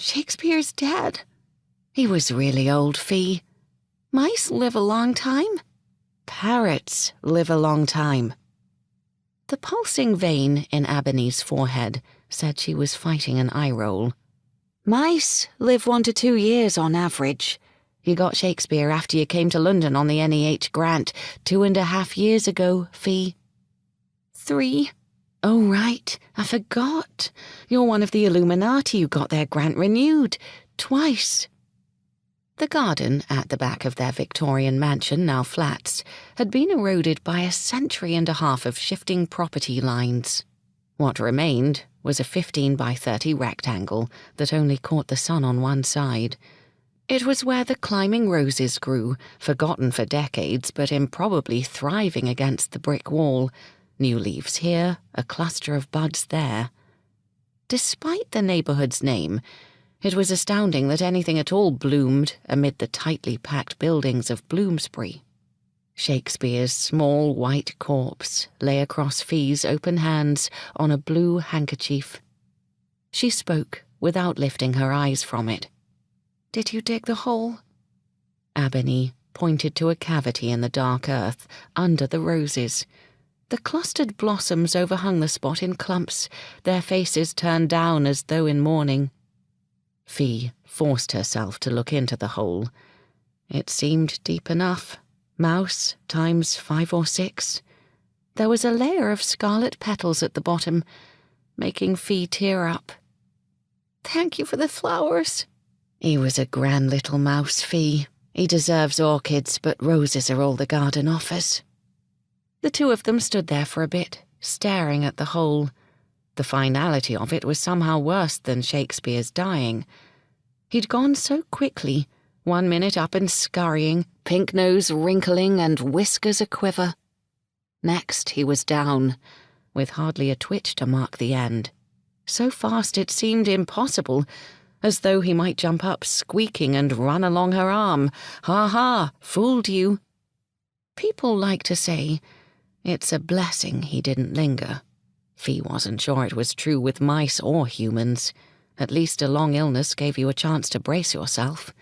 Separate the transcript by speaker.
Speaker 1: Shakespeare's dead. He was really old, Fee. Mice live a long time. Parrots live a long time. The pulsing vein in Ebony's forehead said she was fighting an eye roll. Mice live 1 to 2 years on average. You got Shakespeare after you came to London on the NEH grant 2.5 years ago, Fee. 3. Oh, right, I forgot. You're one of the Illuminati who got their grant renewed, twice. The garden at the back of their Victorian mansion, now flats, had been eroded by 1.5 centuries of shifting property lines. What remained was a 15 by 30 rectangle that only caught the sun on one side. It was where the climbing roses grew, forgotten for decades but improbably thriving against the brick wall. New leaves here, a cluster of buds there. Despite the neighbourhood's name, it was astounding that anything at all bloomed amid the tightly packed buildings of Bloomsbury. Shakespeare's small white corpse lay across Fee's open hands on a blue handkerchief. She spoke without lifting her eyes from it. "Did you dig the hole?" Ebony pointed to a cavity in the dark earth under the roses. The clustered blossoms overhung the spot in clumps, their faces turned down as though in mourning. Fee forced herself to look into the hole. It seemed deep enough. Mouse times 5 or 6. There was a layer of scarlet petals at the bottom, making Fee tear up. "Thank you for the flowers." "He was a grand little mouse, Fee. He deserves orchids, but roses are all the garden offers." The two of them stood there for a bit, staring at the hole. The finality of it was somehow worse than Shakespeare's dying. He'd gone so quickly, 1 minute up and scurrying, pink nose wrinkling and whiskers a-quiver. Next he was down, with hardly a twitch to mark the end. So fast it seemed impossible, as though he might jump up squeaking and run along her arm. "Ha ha, fooled you." People like to say, it's a blessing he didn't linger. Fee wasn't sure it was true with mice or humans. At least a long illness gave you a chance to brace yourself.